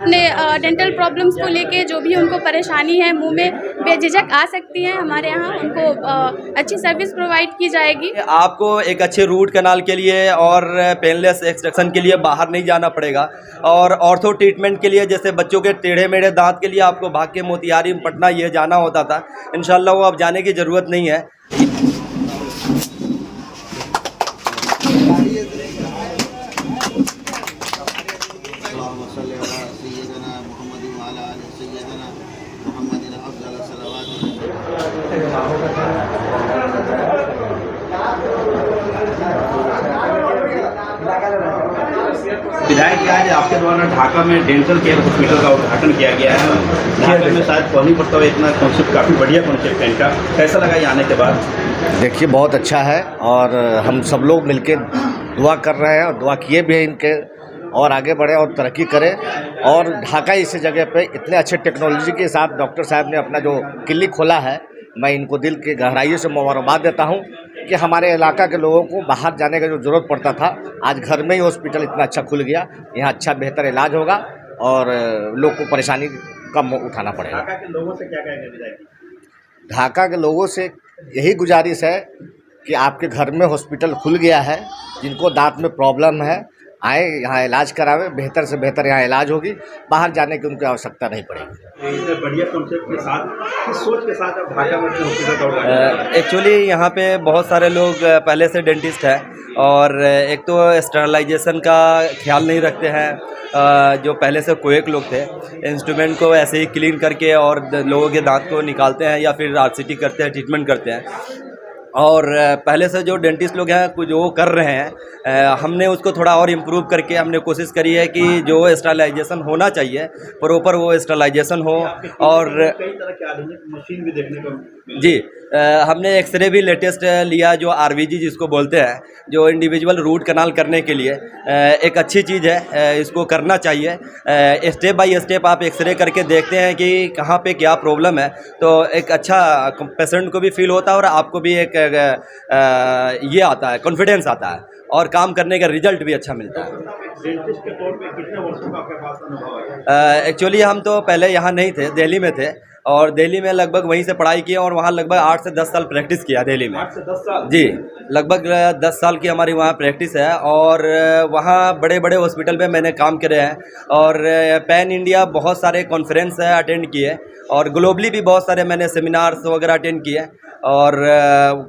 अपने dental problems को लेके जो भी उनको परेशानी है मुंह में बेझिझक आ सकती हैं। हमारे यहाँ उनको अच्छी सर्विस प्रोवाइड की जाएगी। आपको एक अच्छे रूट कनाल के लिए और पेनलेस एक्सट्रैक्शन के लिए बाहर नहीं जाना पड़ेगा, और ऑर्थो ट्रीटमेंट के लिए जैसे बच्चों के टेढ़े मेढ़े दांत के लिए आपको भाग के मोतिहारी पटना ये जाना होता था, इंशाल्लाह वो अब जाने की ज़रूरत नहीं है। विधायक जी, आज आपके द्वारा ढाका में डेंटल केयर हॉस्पिटल का उद्घाटन किया गया है। ढाका में शायद पहली मरतबा इतना कॉन्सेप्ट, काफ़ी बढ़िया कॉन्सेप्ट है इनका। कैसा लगा ये आने के बाद? देखिए, बहुत अच्छा है और हम सब लोग मिलके दुआ कर रहे हैं और दुआ किए भी हैं इनके, और आगे बढ़े और तरक्की करें। और ढाका इस जगह पे इतने अच्छे टेक्नोलॉजी के साथ डॉक्टर साहब ने अपना जो क्लिनिक खोला है, मैं इनको दिल की गहराइयों से मुबारकबाद देता हूँ कि हमारे इलाका के लोगों को बाहर जाने का जो ज़रूरत पड़ता था, आज घर में ही हॉस्पिटल इतना अच्छा खुल गया। यहाँ अच्छा बेहतर इलाज होगा और लोग को परेशानी कम उठाना पड़ेगा। ढाका के लोगों से क्या कहेंगे विधायक जी? ढाका के लोगों से यही गुजारिश है कि आपके घर में हॉस्पिटल खुल गया है, जिनको दांत में प्रॉब्लम है आए यहाँ इलाज करावे, बेहतर से बेहतर यहाँ इलाज होगी, बाहर जाने की उनको आवश्यकता नहीं पड़ेगी। इतने बढ़िया कॉन्सेप्ट के साथ, किस सोच के साथ अब ढाका में हॉस्पिटल का उद्घाटन? एक्चुअली यहाँ पे बहुत सारे लोग पहले से डेंटिस्ट हैं, और एक तो स्टरलाइजेशन का ख्याल नहीं रखते हैं। जो पहले से कोएक लोग थे, इंस्ट्रूमेंट को ऐसे ही क्लीन करके और लोगों के दांत को निकालते हैं या फिर आरसीटी करते हैं, ट्रीटमेंट करते हैं। और पहले से जो डेंटिस्ट लोग हैं कुछ वो कर रहे हैं, हमने उसको थोड़ा और इम्प्रूव करके हमने कोशिश करी है कि जो स्टरलाइजेशन होना चाहिए प्रॉपर वो स्टरलाइजेशन हो। और कई तरह के आधुनिक मशीन भी देखने को जी, हमने एक्सरे भी लेटेस्ट लिया, जो आरवीजी जिसको बोलते हैं, जो इंडिविजुअल रूट कनाल करने के लिए एक अच्छी चीज़ है, इसको करना चाहिए। स्टेप बाय स्टेप आप एक्सरे करके देखते हैं कि कहाँ पे क्या प्रॉब्लम है, तो एक अच्छा पेशेंट को भी फील होता है और आपको भी एक ये आता है, कॉन्फिडेंस आता है और काम करने का रिजल्ट भी अच्छा मिलता है। डेंटिस्ट के तौर पे कितने वर्षों का आपके पास अनुभव है? एक्चुअली हम तो पहले यहाँ नहीं थे, दिल्ली में थे, और दिल्ली में लगभग वहीं से पढ़ाई किया और वहाँ लगभग 8 से 10 साल प्रैक्टिस किया दिल्ली में। 8 से 10 साल? जी, लगभग 10 साल की हमारी वहाँ प्रैक्टिस है, और वहाँ बड़े बड़े हॉस्पिटल में मैंने काम करे हैं, और पैन इंडिया बहुत सारे कॉन्फ्रेंस अटेंड किए, और ग्लोबली भी बहुत सारे मैंने सेमिनार्स वगैरह अटेंड किए, और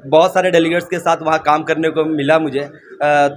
बहुत सारे डेलीगेट्स के साथ वहाँ काम करने को मिला मुझे।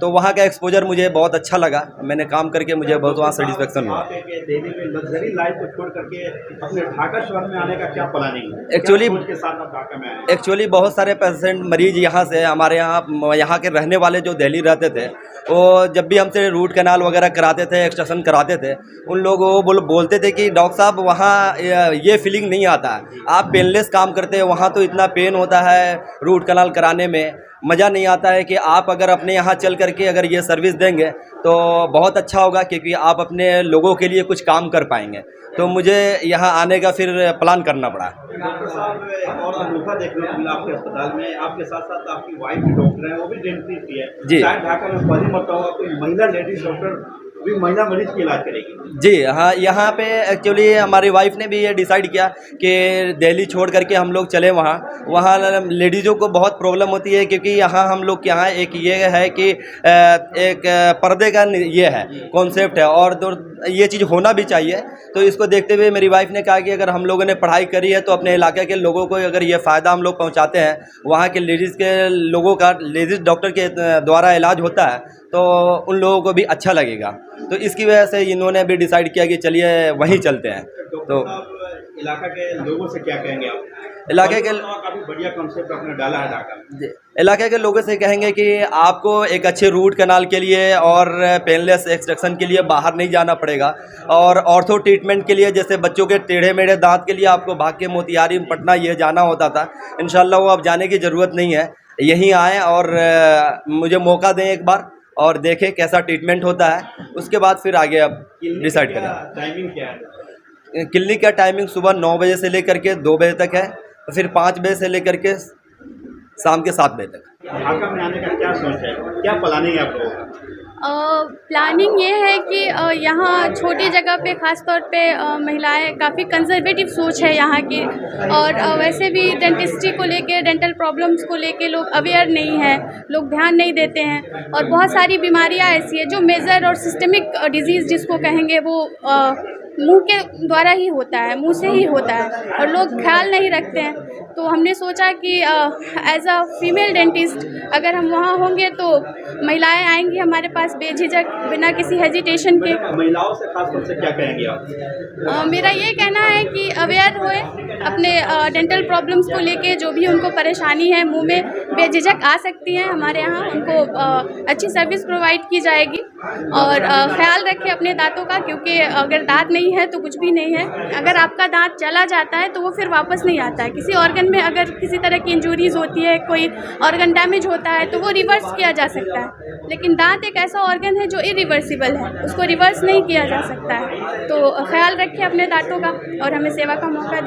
तो वहाँ का एक्सपोजर मुझे बहुत अच्छा लगा, मैंने काम करके मुझे बहुत वहाँ सेटिस्फेक्शन हुआ। दिल्ली में लग्जरी लाइफ को छोड़ करके अपने ढाका शहर में आने का क्या प्लानिंग है? एक्चुअली के साथ आप ढाका में आए? एक्चुअली बहुत सारे पेशेंट मरीज यहाँ से, हमारे यहाँ के रहने वाले जो दिल्ली रहते थे, वो जब भी हमसे रूट कैनाल वगैरह कराते थे, एक्सट्रैक्शन कराते थे, उन लोग वो बोलते थे कि डॉक्टर साहब वहाँ ये फीलिंग नहीं आता है, आप पेनलेस काम करते हैं, वहाँ तो इतना पेन होता है रूट कैनाल कराने में, मज़ा नहीं आता है कि आप अगर अपने यहाँ चल करके अगर ये सर्विस देंगे तो बहुत अच्छा होगा, क्योंकि आप अपने लोगों के लिए कुछ काम कर पाएंगे। तो मुझे यहाँ आने का फिर प्लान करना पड़ा। डॉक्टर साहब, एक और अनोखा देखने को मिला आपके अस्पताल में, आपके साथ साथ आपकी वाइफ भी डॉक्टर है, वो भी डेंटिस्ट है जी। शायद ढाका में पहली मरतबा कोई महिला लेडीज डॉक्टर भी महिला मरीज की इलाज करेगी। जी हाँ, यहाँ पे एक्चुअली हमारी वाइफ ने भी ये डिसाइड किया कि दिल्ली छोड़ करके हम लोग चले वहाँ लेडीज़ों को बहुत प्रॉब्लम होती है, क्योंकि यहाँ हम लोग के यहाँ एक ये है कि एक पर्दे का ये है कॉन्सेप्ट है, और ये चीज़ होना भी चाहिए। तो इसको देखते हुए मेरी वाइफ ने कहा कि अगर हम लोगों ने पढ़ाई करी है तो अपने इलाके के लोगों को अगर ये फ़ायदा हम लोग पहुँचाते हैं, वहाँ के लेडीज़ के लोगों का लेडीज़ डॉक्टर के द्वारा इलाज होता है, तो उन लोगों को भी अच्छा लगेगा। तो इसकी वजह से इन्होंने भी डिसाइड किया कि चलिए वहीं चलते हैं। तो इलाका के लोगों से क्या कहेंगे आप? इलाके के काफ़ी बढ़िया कॉन्सेप्ट आपने डाला है ढाका में। इलाके के लोगों से कहेंगे कि आपको एक अच्छे रूट कनाल के लिए और पेनलेस एक्सट्रैक्शन के लिए बाहर नहीं जाना पड़ेगा, और ऑर्थो ट्रीटमेंट के लिए जैसे बच्चों के टेढ़े मेढ़े दांत के लिए आपको भाग के मोतिहारी पटना ये जाना होता था, इंशाल्लाह वो अब जाने की ज़रूरत नहीं है। यहीं आएँ और मुझे मौका दें एक बार, और देखें कैसा ट्रीटमेंट होता है, उसके बाद फिर आगे अब डिसाइड करें। टाइमिंग क्या है? क्लिनिक का टाइमिंग सुबह 9 बजे से लेकर के 2 बजे तक है, फिर 5 बजे से लेकर के शाम के 7 बजे तक। ढाका में आने का क्या सोच है, क्या प्लानिंग है आप लोगों का? प्लानिंग ये है कि यहाँ छोटी जगह पे ख़ास तौर पे महिलाएं काफ़ी कंजर्वेटिव सोच है यहाँ की, और वैसे भी डेंटिस्ट्री को लेके, डेंटल प्रॉब्लम्स को लेके लोग अवेयर नहीं है, लोग ध्यान नहीं देते हैं। और बहुत सारी बीमारियाँ ऐसी है जो मेजर और सिस्टमिक डिजीज़ जिसको कहेंगे वो मुंह के द्वारा ही होता है, मुंह से ही होता है, और लोग ख्याल नहीं रखते हैं। तो हमने सोचा कि एज अ फीमेल डेंटिस्ट अगर हम वहाँ होंगे तो महिलाएं आएंगी हमारे पास बेझिझक, बिना किसी हेजिटेशन के। महिलाओं से खास तौर से क्या कहेंगे आप? मेरा ये कहना है कि अवेयर होए अपने डेंटल प्रॉब्लम्स को लेके, जो भी उनको परेशानी है मुंह में बेझिझक आ सकती हैं हमारे यहाँ, उनको अच्छी सर्विस प्रोवाइड की जाएगी। और ख्याल रखें अपने दांतों का, क्योंकि अगर दांत नहीं है तो कुछ भी नहीं है। अगर आपका दांत चला जाता है तो वो फिर वापस नहीं आता है। किसी ऑर्गन में अगर किसी तरह की इंजरीज होती है, कोई ऑर्गन डैमेज होता है तो वो रिवर्स किया जा सकता है, लेकिन दांत एक ऐसा ऑर्गन है जो इरिवर्सिबल है, उसको रिवर्स नहीं किया जा सकता है। तो ख्याल रखें अपने दांतों का और हमें सेवा का मौका दें।